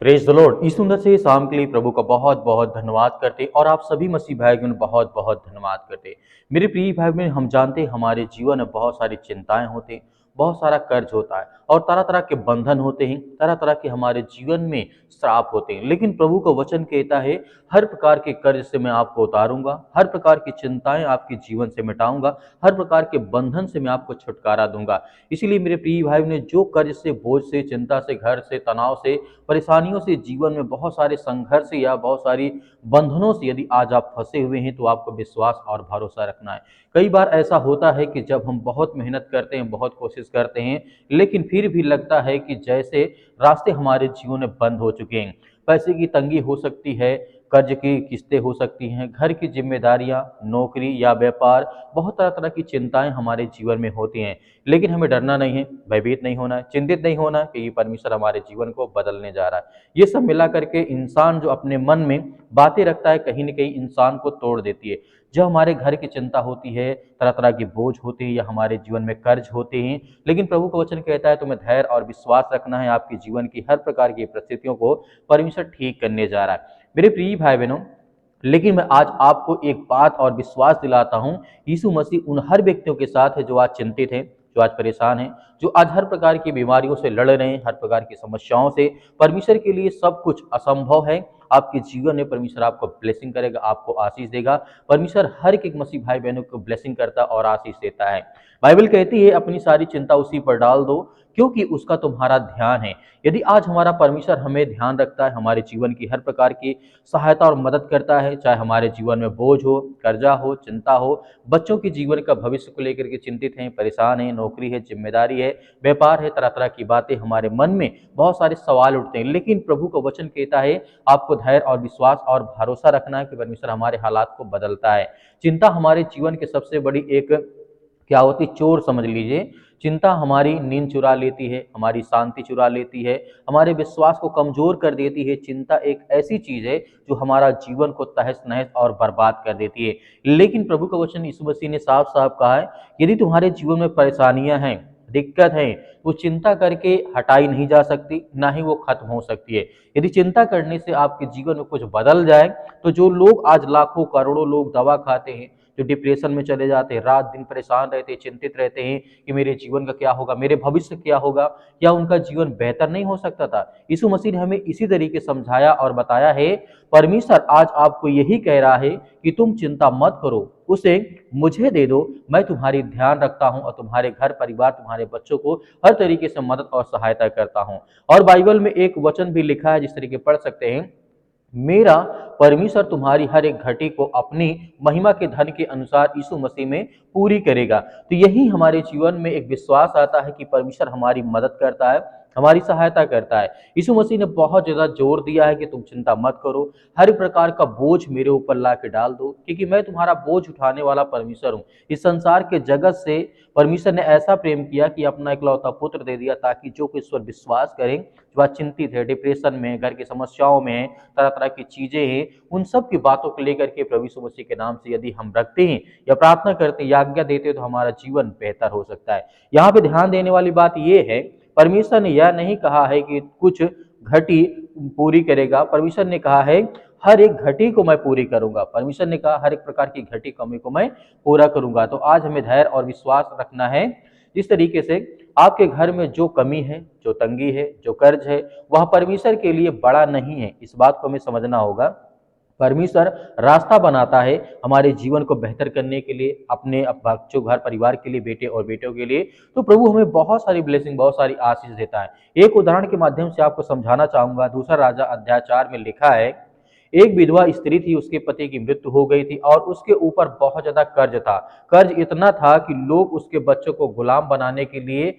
Praise the Lord. इस सुंदर से शाम के लिए प्रभु का बहुत बहुत धन्यवाद करते और आप सभी मसीह भाई बहन बहुत बहुत धन्यवाद करते। मेरे प्रिय भाई बहन, हम जानते हैं हमारे जीवन में बहुत सारी चिंताएं होती हैं, बहुत सारा कर्ज होता है और तरह तरह के बंधन होते हैं, तरह तरह के हमारे जीवन में श्राप होते हैं। लेकिन प्रभु का वचन कहता है हर प्रकार के कर्ज से मैं आपको उतारूंगा, हर प्रकार की चिंताएं आपके जीवन से मिटाऊंगा, हर प्रकार के बंधन से मैं आपको छुटकारा दूंगा। इसीलिए मेरे प्रिय भाई ने जो कर्ज से, बोझ से, चिंता से, घर से, तनाव से, परेशानियों से, जीवन में बहुत सारे संघर्ष या बहुत सारी बंधनों से यदि आज आप फंसे हुए हैं तो आपको विश्वास और भरोसा रखना है। कई बार ऐसा होता है कि जब हम बहुत मेहनत करते हैं, बहुत कोशिश करते हैं, लेकिन फिर भी लगता है कि जैसे रास्ते हमारे जीवन में बंद हो चुके हैं। पैसे की तंगी हो सकती है, कर्ज की किस्तें हो सकती हैं, घर की जिम्मेदारियां, नौकरी या व्यापार, बहुत तरह तरह की चिंताएं हमारे जीवन में होती हैं। लेकिन हमें डरना नहीं है, भयभीत नहीं होना है, चिंतित नहीं होना है कि ये परमेश्वर हमारे जीवन को बदलने जा रहा है। ये सब मिला करके इंसान जो अपने मन में बातें रखता है, कहीं ना कहीं इंसान को तोड़ देती है। जो हमारे घर की चिंता होती है, तरह तरह के बोझ होते हैं या हमारे जीवन में कर्ज होते हैं, लेकिन प्रभु का वचन कहता है तुम्हें धैर्य और विश्वास रखना है। आपके जीवन की हर प्रकार की परिस्थितियों को परमेश्वर ठीक करने जा रहा है। मेरे प्रिय भाई बहनों, लेकिन मैं आज आपको एक बात और विश्वास दिलाता हूं, यीशु मसीह उन हर व्यक्तियों के साथ है जो आज चिंतित हैं, जो आज परेशान हैं, जो आज हर प्रकार की बीमारियों से लड़ रहे हैं, हर प्रकार की समस्याओं से। परमेश्वर के लिए सब कुछ असंभव है। आपके जीवन में परमेश्वर आपको ब्लेसिंग करेगा, आपको आशीष देगा। परमेश्वर हर एक मसीह भाई बहनों को ब्लेसिंग करता और आशीष देता है। बाइबल कहती है अपनी सारी चिंता उसी पर डाल दो क्योंकि उसका तुम्हारा ध्यान है। यदि आज हमारा परमेश्वर हमें ध्यान रखता है, हमारे जीवन की हर प्रकार की सहायता और मदद करता है, चाहे हमारे जीवन में बोझ हो, कर्जा हो, चिंता हो, बच्चों के जीवन का भविष्य को लेकर के चिंतित हैं, परेशान हैं, नौकरी है, जिम्मेदारी है, व्यापार है, तरह तरह की बातें, हमारे मन में बहुत सारे सवाल उठते हैं, लेकिन प्रभु का वचन कहता है आपको धैर्य और विश्वास और भरोसा रखना है कि परमेश्वर हमारे हालात को बदलता है। चिंता हमारे जीवन की सबसे बड़ी एक क्या होती चोर समझ लीजिए। चिंता हमारी नींद चुरा लेती है, हमारी शांति चुरा लेती है, हमारे विश्वास को कमजोर कर देती है। चिंता एक ऐसी चीज है जो हमारा जीवन को तहस नहस और बर्बाद कर देती है। लेकिन प्रभु का वचन यीशु मसीह ने साफ साफ कहा है यदि तुम्हारे जीवन में परेशानियां हैं, दिक्कत है, वो चिंता करके हटाई नहीं जा सकती, ना ही वो खत्म हो सकती है। यदि चिंता करने से आपके जीवन में कुछ बदल जाए तो जो लोग आज लाखों करोड़ों लोग दवा खाते हैं, जो डिप्रेशन में चले जाते हैं, रात दिन परेशान रहते हैं, चिंतित रहते हैं कि मेरे जीवन का क्या होगा, मेरे भविष्य क्या होगा, क्या उनका जीवन बेहतर नहीं हो सकता था। यीशु मसीह ने हमें इसी तरीके समझाया और बताया है। परमेश्वर आज आपको यही कह रहा है कि तुम चिंता मत करो, उसे मुझे दे दो, मैं तुम्हारी ध्यान रखता हूं और तुम्हारे घर परिवार, तुम्हारे बच्चों को हर तरीके से मदद और सहायता करता हूं। और बाइबल में एक वचन भी लिखा है जिस तरीके पढ़ सकते हैं, मेरा परमेश्वर तुम्हारी हर एक घटी को अपनी महिमा के धन के अनुसार यीशु मसीह में पूरी करेगा। तो यही हमारे जीवन में एक विश्वास आता है कि परमेश्वर हमारी मदद करता है, हमारी सहायता करता है। यीशु मसीह ने बहुत ज्यादा जोर दिया है कि तुम चिंता मत करो, हर प्रकार का बोझ मेरे ऊपर ला के डाल दो, क्योंकि मैं तुम्हारा बोझ उठाने वाला परमेश्वर हूँ। इस संसार के जगत से परमेश्वर ने ऐसा प्रेम किया कि अपना इकलौता पुत्र दे दिया ताकि जो कोई इस पर विश्वास करें, जो आज चिंतित है, डिप्रेशन में, घर की समस्याओं में, तरह तरह की चीजें हैं, उन सब की बातों को लेकर के प्रभु यीशु मसीह के नाम से यदि हम रखते हैं या प्रार्थना करते हैं या आज्ञा देते हैं तो हमारा जीवन बेहतर हो सकता है। यहाँ पे ध्यान देने वाली बात यह है, परमेश्वर ने यह नहीं कहा है कि कुछ घटी पूरी करेगा, परमेश्वर ने कहा है हर एक घटी को मैं पूरी करूंगा। परमेश्वर ने कहा हर एक प्रकार की घटी कमी को मैं पूरा करूंगा। तो आज हमें धैर्य और विश्वास रखना है। जिस तरीके से आपके घर में जो कमी है, जो तंगी है, जो कर्ज है, वह परमेश्वर के लिए बड़ा नहीं है। इस बात को हमें समझना होगा। परमेश्वर रास्ता बनाता है हमारे जीवन को बेहतर करने के लिए, अपने बच्चों, घर परिवार के लिए, बेटे और बेटियों के लिए। तो प्रभु हमें बहुत सारी ब्लेसिंग, बहुत सारी आशीष देता है। एक उदाहरण के माध्यम से आपको समझाना चाहूंगा। दूसरा राजा अध्याय 4 में लिखा है, एक विधवा स्त्री थी, उसके पति की मृत्यु हो गई थी और उसके ऊपर बहुत ज्यादा कर्ज था। कर्ज इतना था कि लोग उसके बच्चों को गुलाम बनाने के लिए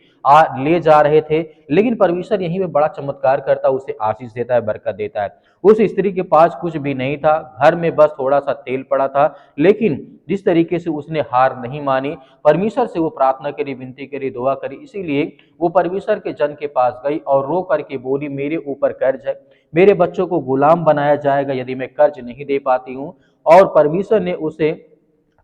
ले जा रहे थे। लेकिन परमेश्वर यहीं में बड़ा चमत्कार करता, उसे आशीष देता है, बरकत देता है। उस स्त्री के पास कुछ भी नहीं था, घर में बस थोड़ा सा तेल पड़ा था, लेकिन जिस तरीके से उसने हार नहीं मानी, परमेश्वर से वो प्रार्थना करी, विनती करी, दुआ करी, इसीलिए वो परमेश्वर के जन के पास गई और रो करके बोली, मेरे ऊपर कर्ज है, मेरे बच्चों को गुलाम बनाया जाएगा यदि मैं कर्ज नहीं दे पाती हूँ। और परमेश्वर ने उसे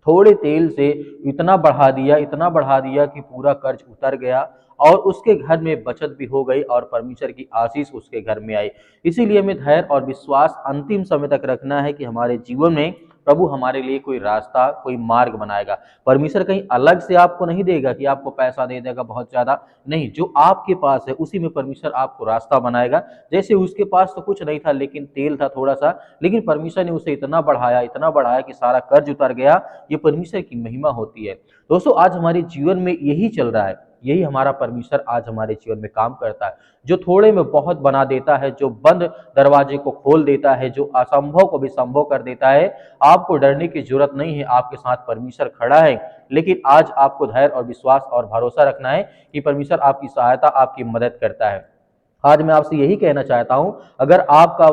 थोड़े तेल से इतना बढ़ा दिया कि पूरा कर्ज उतर गया और उसके घर में बचत भी हो गई और परमेश्वर की आशीष उसके घर में आई। इसीलिए हमें धैर्य और विश्वास अंतिम समय तक रखना है कि हमारे जीवन में प्रभु हमारे लिए कोई रास्ता, कोई मार्ग बनाएगा। परमेश्वर कहीं अलग से आपको नहीं देगा कि आपको पैसा दे देगा बहुत ज़्यादा, नहीं, जो आपके पास है उसी में परमेश्वर आपको रास्ता बनाएगा। जैसे उसके पास तो कुछ नहीं था लेकिन तेल था थोड़ा-सा, लेकिन परमेश्वर ने उसे इतना बढ़ाया कि सारा कर्ज उतर गया। ये परमेश्वर की महिमा होती है। दोस्तों, आज हमारे जीवन में यही चल रहा है, यही हमारा परमेश्वर आज हमारे जीवन में काम करता है, जो थोड़े में बहुत बना देता है, जो बंद दरवाजे को खोल देता है, जो असंभव को भी संभव कर देता है। आपको डरने की जरूरत नहीं है, आपके साथ परमेश्वर खड़ा है। लेकिन आज आपको धैर्य और विश्वास और भरोसा रखना है कि परमेश्वर आपकी सहायता, आपकी मदद करता है। आज मैं आपसे यही कहना चाहता हूं, अगर आपका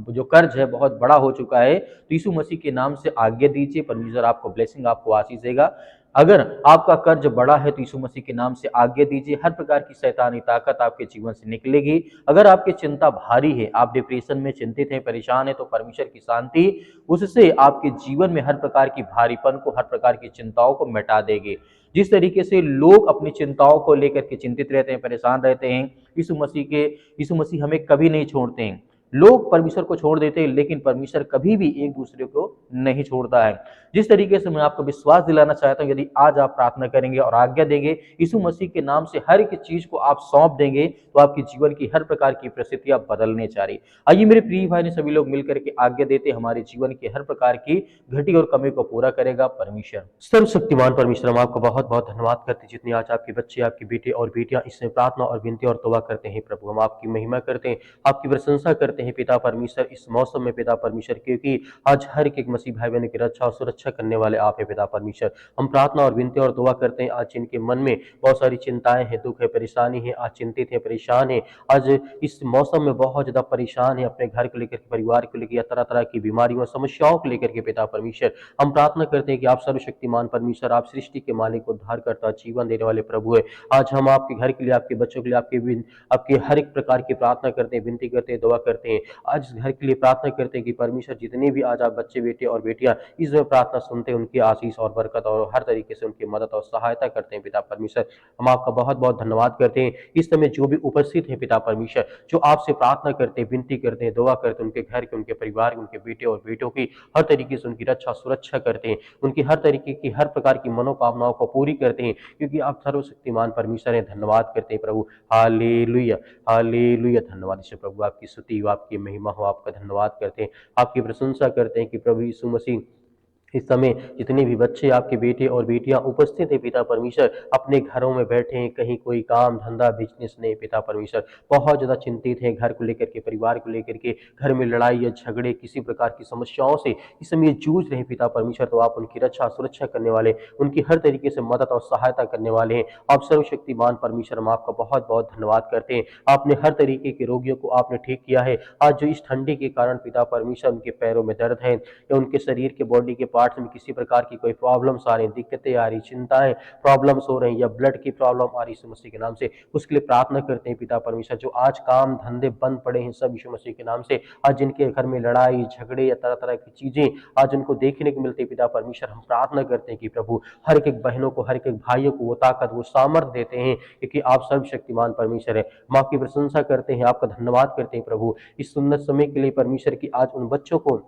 जो कर्ज है बहुत बड़ा हो चुका है तो यीशु मसीह के नाम से आज्ञा दीजिए, परमेश्वर आपको ब्लेसिंग, आपको आशीष देगा। अगर आपका कर्ज बड़ा है तो यीशु मसीह के नाम से आज्ञा दीजिए, हर प्रकार की शैतानी ताकत आपके जीवन से निकलेगी। अगर आपकी चिंता भारी है, आप डिप्रेशन में चिंतित हैं, परेशान हैं, तो परमेश्वर की शांति उससे आपके जीवन में हर प्रकार की भारीपन को, हर प्रकार की चिंताओं को मिटा देगी। जिस तरीके से लोग अपनी चिंताओं को लेकर के चिंतित रहते हैं, परेशान रहते हैं, यीशु मसीह हमें कभी नहीं छोड़ते हैं। लोग परमेश्वर को छोड़ देते हैं लेकिन परमेश्वर कभी भी एक दूसरे को नहीं छोड़ता है। जिस तरीके से मैं आपको विश्वास दिलाना चाहता हूं, यदि आज आप प्रार्थना करेंगे और आज्ञा देंगे, यीशु मसीह के नाम से हर एक चीज को आप सौंप देंगे, तो आपके जीवन की हर प्रकार की परिस्थितियां बदलने जा रही। आइए मेरे प्रिय भाई ने सभी लोग मिलकर के आज्ञा देते, हमारे जीवन की हर प्रकार की घटी और कमी को पूरा करेगा परमेश्वर। सर्वशक्तिमान परमेश्वर, हम आपको बहुत बहुत धन्यवाद करते हैं जितने आज आपके बच्चे, आपके बेटे और बेटियां इसमें प्रार्थना और विनती और तौबा करते हैं। प्रभु, हम आपकी महिमा करते हैं, आपकी प्रशंसा करते हैं पिता परमेश्वर, इस मौसम में पिता परमेश्वर, क्योंकि आज हर एक मसीह भाई बहन की रक्षा और सुरक्षा करने वाले आप है पिता परमेश्वर। हम प्रार्थना और विनती और दुआ करते हैं, आज जिनके मन में बहुत सारी चिंताएं हैं, दुख है, परेशानी है, आज चिंतित है, परेशान है, आज इस मौसम में बहुत ज्यादा परेशान है, अपने घर को लेकर के, परिवार को लेकर, या तरह तरह की बीमारियों समस्याओं को लेकर के पिता परमेश्वर, हम प्रार्थना करते हैं कि आप सर्वशक्तिमान परमेश्वर, आप सृष्टि के मालिक, उद्धार करता, जीवन देने वाले प्रभु है। आज हम आपके घर के लिए, आपके बच्चों के लिए, आपके हर एक प्रकार की प्रार्थना करते हैं, विनती करते हैं, दुआ करते हैं। आज इस घर के लिए प्रार्थना करते हैं कि परमेश्वर, जितने भी आज आप बच्चे, बेटे और बेटियां इस प्रार्थना सुनते हैं, उनकी आशीष और बरकत और हर तरीके से उनकी मदद और सहायता करते हैं पिता परमेश्वर। हम आपका बहुत बहुत धन्यवाद करते हैं। इस समय जो भी उपस्थित है पिता परमेश्वर, जो आपसे प्रार्थना करते हैं, विनती करते हैं, दुआ करते हैं, उनके घर के, उनके परिवार के, उनके बेटे और बेटों की हर तरीके से उनकी रक्षा सुरक्षा करते हैं, उनकी हर तरीके की, हर प्रकार की मनोकामनाओं को पूरी करते हैं, क्योंकि आप सर्वशक्तिमान परमेश्वर हैं। धन्यवाद करते हैं प्रभु। Hallelujah, hallelujah. धन्यवाद ईश्वर प्रभु, आपकी स्तुति हो, आपकी महिमा हो, आपका धन्यवाद करते हैं, आपकी प्रशंसा करते हैं कि प्रभु यीशु मसीह, इस समय जितने भी बच्चे, आपके बेटे और बेटियां उपस्थित है पिता परमेश्वर, अपने घरों में बैठे हैं, कहीं कोई काम धंधा बिजनेस नहीं पिता परमेश्वर, बहुत ज्यादा चिंतित हैं, घर को लेकर के, परिवार को लेकर के, घर में लड़ाई या झगड़े, किसी प्रकार की समस्याओं से इस समय जूझ रहे पिता परमेश्वर, तो आप उनकी रक्षा सुरक्षा करने वाले, उनकी हर तरीके से मदद और सहायता करने वाले हैं। आप सर्वशक्तिमान परमेश्वर, हम आपका बहुत बहुत धन्यवाद करते हैं। आपने हर तरीके के रोगियों को आपने ठीक किया है। आज जो इस ठंडी के कारण पिता परमेश्वर, उनके पैरों में दर्द है या उनके शरीर के, बॉडी के पार्ट्स में किसी प्रकार की कोई प्रॉब्लम्स आ रही, दिक्कतें आ रही, चिंताएं, प्रॉब्लम्स हो रही, या ब्लड की प्रॉब्लम आ रही यीशु मसीह के नाम से, उसके लिए प्रार्थना करते हैं पिता परमेश्वर। जो आज काम धंधे बंद पड़े हैं, सब यीशु मसीह के नाम से, आज जिनके घर में लड़ाई झगड़े या तरह तरह की चीजें आज उनको देखने को मिलती है पिता परमेश्वर, हम प्रार्थना करते हैं कि प्रभु हर एक बहनों को, हर एक भाइयों को वो ताकत, वो सामर्थ देते हैं, क्योंकि आप सर्वशक्तिमान परमेश्वर है। हम आपकी प्रशंसा करते हैं, आपका धन्यवाद करते हैं प्रभु, इस सुंदर समय के लिए परमेश्वर की आज उन बच्चों को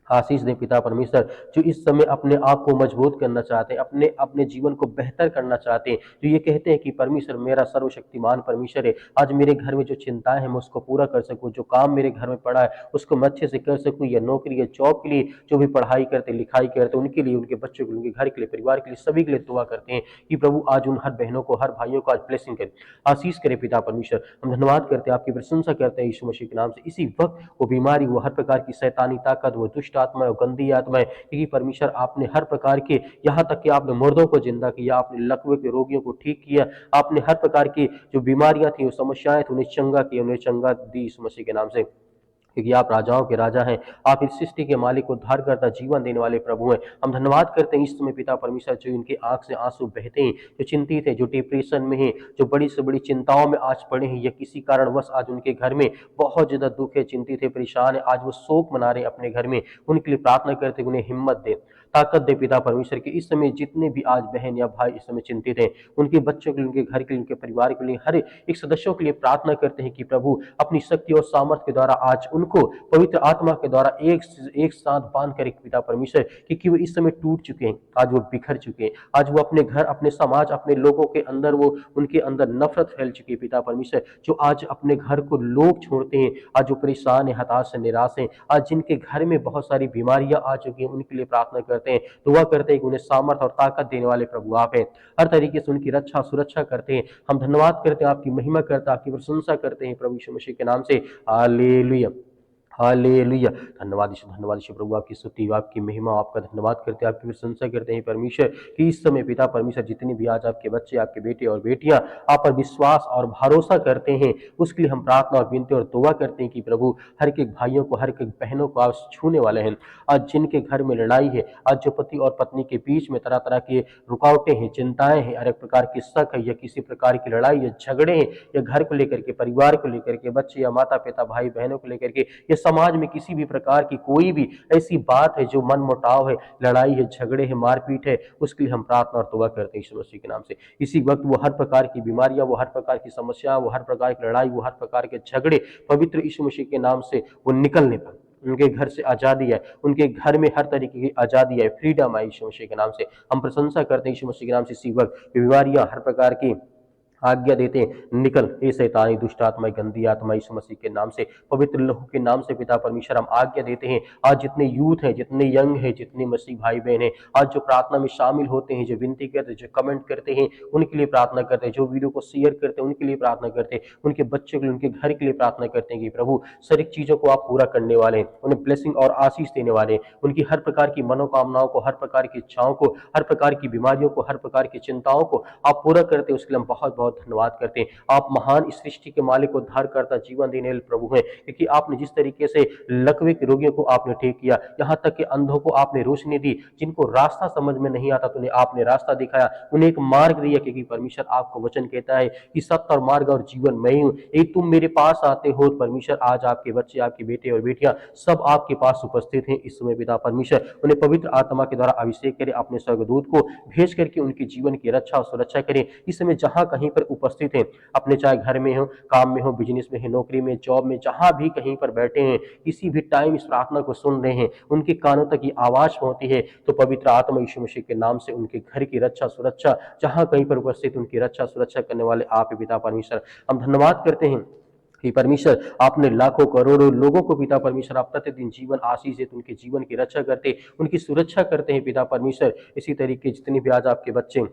आशीष दे पिता परमेश्वर, जो इस समय अपने आप को मजबूत करना चाहते हैं, अपने अपने जीवन को बेहतर करना चाहते हैं, जो ये कहते हैं कि परमेश्वर मेरा सर्वशक्तिमान परमेश्वर है, आज मेरे घर में जो चिंताएं हैं मैं उसको पूरा कर सकूं, जो काम मेरे घर में पड़ा है उसको मैं अच्छे से कर सकूं, या नौकरी या जॉब के लिए जो भी पढ़ाई करते, लिखाई करते, उनके लिए, उनके बच्चों के लिए, उनके घर के लिए, परिवार के लिए, सभी के लिए दुआ करते हैं कि प्रभु आज उन हर बहनों को, हर भाइयों को आज ब्लेसिंग करे, आशीष करे पिता परमेश्वर। हम धन्यवाद करते हैं, आपकी प्रशंसा करते हैं यीशु मसीह के नाम से। इसी वक्त वो बीमारी, वो हर प्रकार की शैतानी ताकत, वो दुष्ट आत्मा, गंदी आत्माएं, क्योंकि परमेश्वर आपने हर प्रकार के, यहाँ तक कि आपने मुर्दों को जिंदा किया, आपने लकवे के रोगियों को ठीक किया, आपने हर प्रकार की जो बीमारियां थी, वो समस्याएं थी, उन्हें चंगा किया, उन्हें चंगा दी यीशु मसीह के नाम से, क्योंकि आप राजाओं के राजा हैं, आप इस सृष्टि के मालिक, उद्धार करता, जीवन देने वाले प्रभु हैं। हम धन्यवाद करते हैं इस समय पिता परमेश्वर, जो इनकी आंख से आंसू बहते हैं, जो चिंतित है, जो डिप्रेशन में है, जो बड़ी से बड़ी चिंताओं में आज पड़े हैं, या किसी कारणवश आज उनके घर में बहुत ज्यादा दुख है, चिंतित है, परेशान है, आज वो शोक मना रहे हैं अपने घर में, उनके लिए प्रार्थना करते हैं, उन्हें हिम्मत दे, ताकत दे पिता परमेश्वर की। इस समय जितने भी आज बहन या भाई इस समय चिंतित हैं, उनके बच्चों के लिए, उनके घर के लिए, उनके परिवार के लिए, हर एक सदस्यों के लिए प्रार्थना करते हैं कि प्रभु अपनी शक्ति और सामर्थ्य के द्वारा आज उनको पवित्र आत्मा के द्वारा एक साथ बांध कर एक पिता परमेश्वर, क्योंकि वो इस समय टूट चुके हैं, आज वो बिखर चुके हैं, आज वो अपने घर, अपने समाज, अपने लोगों के अंदर, वो उनके अंदर नफरत फैल चुकी है पिता परमेश्वर, जो आज अपने घर को लोग छोड़ते हैं, आज जो परेशान है, हताश है, निराश है, आज जिनके घर में बहुत सारी बीमारियां आ चुकी हैं, उनके लिए प्रार्थना करते हैं, दुआ करते हैं कि उन्हें सामर्थ और ताकत देने वाले प्रभु आप हैं। हर तरीके से उनकी रक्षा सुरक्षा करते हैं। हम धन्यवाद करते हैं, आपकी महिमा करते हैं, आपकी प्रशंसा करते हैं प्रभु यीशु मसीह के नाम से। Hallelujah, hallelujah. धन्यवाद यीशु, धन्यवाद यीशु प्रभु, आपकी स्तुति, आपकी महिमा, आपका धन्यवाद करते हैं, आपकी प्रशंसा करते हैं परमेश्वर कि इस समय पिता परमेश्वर जितने भी आज आपके बच्चे, आपके बेटे और बेटियां आप पर विश्वास और भरोसा करते हैं, उसके लिए हम प्रार्थना और विनती और दुआ करते हैं कि प्रभु हर एक भाइयों को, हर एक बहनों को आप छूने वाले हैं। आज जिनके घर में लड़ाई है, आज जो पति और पत्नी के बीच में तरह तरह की रुकावटें हैं, चिंताएं हैं, हर एक प्रकार की शक है, या किसी प्रकार की लड़ाई या झगड़े हैं, या घर को लेकर के, परिवार को लेकर के, बच्चे या माता पिता भाई बहनों को लेकर के, या समाज में किसी भी प्रकार की कोई भी ऐसी बात है जो मन मुटाव है, लड़ाई है, झगड़े है, मारपीट है, उसके लिए हम प्रार्थना और दुआ करते हैं यीशु मसीह के नाम से। इसी वक्त वो हर प्रकार की बीमारियां, वो हर प्रकार की समस्या, वो हर प्रकार की लड़ाई, वो हर प्रकार के झगड़े पवित्र यीशु मसीह के नाम से वो निकलने पर, उनके घर से आजादी है, उनके घर में हर तरीके की आजादी है, फ्रीडम है यीशु मसीह के नाम से। हम प्रशंसा करते हैं यीशु मसीह के नाम से। इसी वक्त बीमारियां हर प्रकार की आज्ञा देते हैं, निकल ए शैतानी दुष्ट आत्मा, गंदी आत्मा, यीशु मसीह के नाम से, पवित्र लहू के नाम से पिता परमेश्वर हम आज्ञा देते हैं। आज जितने यूथ हैं, जितने यंग हैं, जितने मसीह भाई बहन हैं, आज जो प्रार्थना में शामिल होते हैं, जो विनती करते हैं, जो कमेंट करते हैं, उनके लिए प्रार्थना करते हैं, जो वीडियो को शेयर करते हैं उनके लिए प्रार्थना करते हैं, उनके बच्चों के लिए, उनके घर के लिए प्रार्थना करते हैं कि प्रभु सारी चीजों को आप पूरा करने वाले हैं, उन्हें ब्लेसिंग और आशीष देने वाले हैं, उनकी हर प्रकार की मनोकामनाओं को, हर प्रकार की इच्छाओं को, हर प्रकार की बीमारियों को, हर प्रकार की चिंताओं को आप पूरा करते हैं। उसके लिए हम बहुत बहुत धन्यवाद करते हैं। आप महान इस सृष्टि के मालिक, उद्धारकर्ता, जीवन देने वाले प्रभु हैं, क्योंकि आपने जिस तरीके से लकवे के रोगियों को आपने ठीक किया, यहाँ तक कि अंधों को आपने रोशनी दी, जिनको रास्ता समझ में नहीं आता तो उन्हें आपने रास्ता दिखाया, उन्हें एक मार्ग दिया, क्योंकि परमेश्वर आपको वचन कहता है कि सत्य और मार्ग और जीवन मैं ही हूँ, एक तुम मेरे पास आते हो। परमेश्वर आज आपके बच्चे, आपके बेटे और बेटियां सब आपके पास उपस्थित हैं। इस समय पिता परमेश्वर उन्हें पवित्र आत्मा के द्वारा अभिषेक करें, अपने स्वर्गदूत को भेज करके उनके जीवन की रक्षा और सुरक्षा करें। इस समय जहां कहीं पर उपस्थित हैं, अपने चाहे घर में हो, काम में हो, बिजनेस में है, नौकरी में, जॉब में, जहां भी कहीं पर बैठे हैं, किसी भी टाइम इस प्रार्थना को सुन रहे हैं, उनके कानों तक ये आवाज पहुंचती है, तो पवित्र आत्मा यीशु मसीह के नाम से उनके घर की रक्षा सुरक्षा, जहां कहीं पर उपस्थित उनकी रक्षा सुरक्षा करने वाले आप पिता परमेश्वर, हम धन्यवाद करते हैं कि परमेश्वर आपने लाखों करोड़ों लोगों को पिता परमेश्वर आप प्रतिदिन जीवन आशीष देते, उनके जीवन की रक्षा करते, उनकी सुरक्षा करते हैं पिता परमेश्वर। इसी तरीके जितने भी आज आपके बच्चे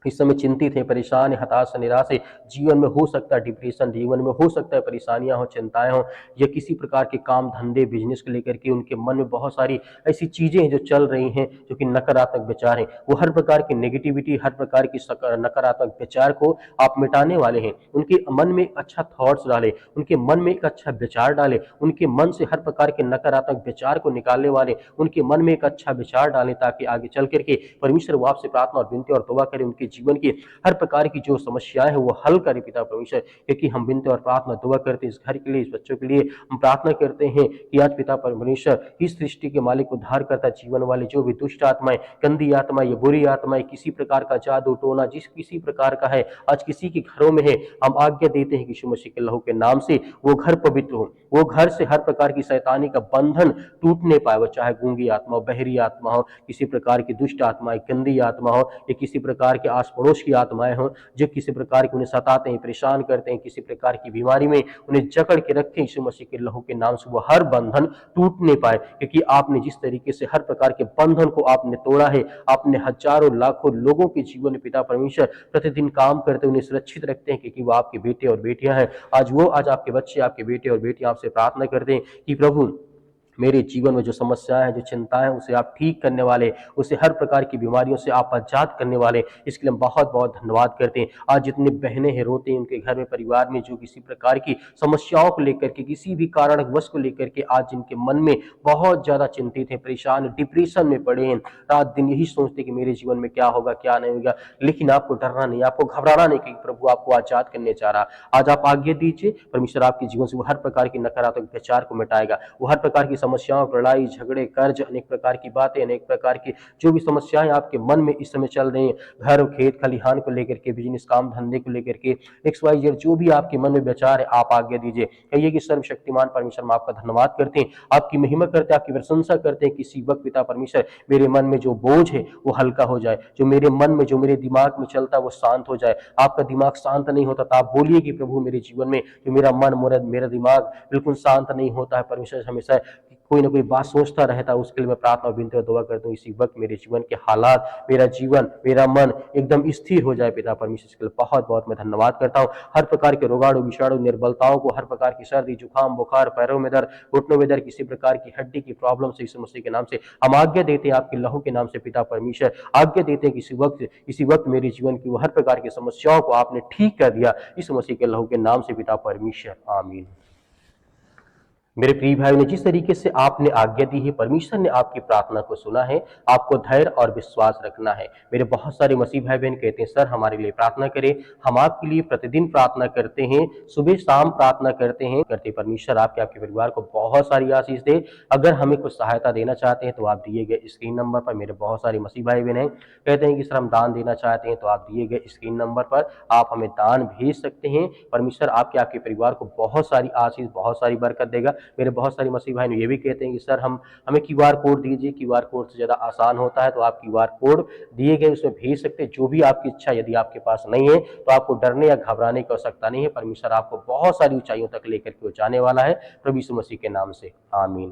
इस समय चिंतित है, परेशान है, हताश है, निराश है, जीवन में हो सकता है डिप्रेशन, जीवन में हो सकता है परेशानियां हो, चिंताएं हो, या किसी प्रकार के काम धंधे बिजनेस को लेकर के उनके मन में बहुत सारी ऐसी चीजें हैं जो चल रही हैं, जो कि नकारात्मक विचार हैं, वो हर प्रकार की नेगेटिविटी, हर प्रकार की नकारात्मक विचार को आप मिटाने वाले हैं। उनके मन में एक अच्छा थॉट्स डाले, उनके मन में एक अच्छा विचार डाले, उनके मन से हर प्रकार के नकारात्मक विचार को निकालने वाले उनके मन में एक अच्छा विचार डालें, ताकि आगे चल करके परमेश्वर वो आपसे प्रार्थना और विनती और दुआ करें, उनके जीवन की हर प्रकार की जो समस्याएं हैं वो हल करे पिता परमेश्वर। क्योंकि हम विनती और प्रार्थना दुआ करते हैं इस घर के लिए, इस बच्चों के लिए हम प्रार्थना करते हैं कि आज पिता परमेश्वर इस सृष्टि के मालिक, उद्धार करता, जीवन वाले जो भी दुष्ट आत्माएं, गंदी आत्माएं, ये बुरी आत्माएं, किसी प्रकार का जादू टोना जिस किसी प्रकार का है, आज किसी के घरों में है, हम आज्ञा देते हैं कि यीशु मसीह के लहू के नाम से वो घर पवित्र हो, वो घर से हर प्रकार की शैतानी का बंधन टूटने पाए। वो चाहे गूंगी आत्मा हो, बहरी आत्मा हो, किसी प्रकार की दुष्ट आत्मा, गंदी आत्मा हो, या किसी प्रकार के आस पड़ोस की आत्माएं हों जो किसी प्रकार की उन्हें सताते हैं, परेशान करते हैं, किसी प्रकार की बीमारी में उन्हें जकड़ के रखें, यीशु मसीह के लहू के नाम से वो हर बंधन टूटने पाए। क्योंकि आपने जिस तरीके से हर प्रकार के बंधन को आपने तोड़ा है, आपने हजारों लाखों लोगों के जीवन में पिता परमेश्वर प्रतिदिन काम करते उन्हें सुरक्षित रखते हैं, क्योंकि वो आपके बेटे और बेटियां हैं। आज आपके बच्चे, आपके बेटे और बेटियां आपसे प्रार्थना करते हैं कि प्रभु मेरे जीवन में जो समस्याएं हैं, जो चिंताएं हैं, उसे आप ठीक करने वाले, उसे हर प्रकार की बीमारियों से आप आजाद करने वाले, इसके लिए हम बहुत बहुत धन्यवाद करते हैं। आज जितने बहनें हैं रोते हैं, उनके घर में परिवार में जो किसी प्रकार की समस्याओं को लेकर के, किसी भी कारणवश को लेकर के आज जिनके मन में बहुत ज्यादा चिंतित है, परेशान, डिप्रेशन में पड़े हैं, रात दिन यही सोचते कि मेरे जीवन में क्या होगा क्या नहीं होगा, लेकिन आपको डरना नहीं, आपको घबराना नहीं, कि प्रभु आपको आजाद करने चाह रहा। आज आप आज्ञा दीजिए, परमेश्वर आपके जीवन से वो हर प्रकार की नकारात्मक विचार को मिटाएगा, वो हर प्रकार की समस्याओं, लड़ाई झगड़े, कर्ज, अनेक प्रकार की बातें, अनेक प्रकार की जो भी समस्याएं आपके मन में इस समय चल रही हैं, घर खेत खलिहान को लेकर के, बिजनेस काम धंधे को लेकर के, XYZ जो भी आपके मन में विचार है, आप आज्ञा दीजिए। कहिए कि सर्वशक्तिमान परमेश्वर, हम आपका धन्यवाद करते हैं, आपकी महिमा करते हैं, आपकी प्रशंसा करते हैं। किसी वक्त पिता परमेश्वर मेरे मन में जो बोझ है वो हल्का हो जाए, जो मेरे मन में, जो मेरे दिमाग में चलता है वो शांत हो जाए। आपका दिमाग शांत नहीं होता तो आप बोलिए कि प्रभु मेरे जीवन में जो मेरा मन, मेरा दिमाग बिल्कुल शांत नहीं होता है परमेश्वर, हमेशा कोई ना कोई बात सोचता रहता है, उसके लिए मैं प्रार्थना विनती और दुआ करता हूँ इसी वक्त मेरे जीवन के हालात, मेरा जीवन, मेरा मन एकदम स्थिर हो जाए पिता परमेश्वर। इसके लिए बहुत बहुत मैं धन्यवाद करता हूँ। हर प्रकार के रोगाणु विषाणु निर्बलताओं को, हर प्रकार की सर्दी जुकाम बुखार, पैरों में दर्द, घुटनों में दर्द, किसी प्रकार की हड्डी की प्रॉब्लम से यीशु मसीह के नाम से हम आज्ञा देते हैं, आपके लहू के नाम से पिता परमेश्वर आज्ञा देते हैं कि इसी वक्त मेरे जीवन की वो हर प्रकार की समस्याओं को आपने ठीक कर दिया, यीशु मसीह के लहू के नाम से पिता परमेश्वर, आमीन। मेरे प्रिय भाई ने जिस तरीके से आपने आज्ञा दी है, परमेश्वर ने आपकी प्रार्थना को सुना है। आपको धैर्य और विश्वास रखना है। मेरे बहुत सारे मसीह भाई बहन कहते हैं सर हमारे लिए प्रार्थना करें। हम आपके लिए प्रतिदिन प्रार्थना करते हैं, सुबह शाम प्रार्थना करते हैं। परमेश्वर आपके परिवार को बहुत सारी आशीष दे। अगर हमें कुछ सहायता देना चाहते हैं तो आप दिए गए स्क्रीन नंबर पर, मेरे बहुत सारे मसीह भाई बहन हैं कहते हैं कि सर हम दान देना चाहते हैं, तो आप दिए गए स्क्रीन नंबर पर आप हमें दान भेज सकते हैं। परमेश्वर आपके परिवार को बहुत सारी आशीष, बहुत सारी बरकत देगा। मेरे बहुत सारे मसीह भाई ये भी कहते हैं कि सर हमें QR कोड दीजिए, QR कोड से ज़्यादा आसान होता है, तो आप QR कोड दिए गए उसमें भेज सकते हैं। जो भी आपकी इच्छा यदि आपके पास नहीं है तो आपको डरने या घबराने की आवश्यकता नहीं है। परमेश्वर आपको बहुत सारी ऊंचाइयों तक लेकर के जाने वाला है, प्रभु यीशु मसीह के नाम से, आमीन।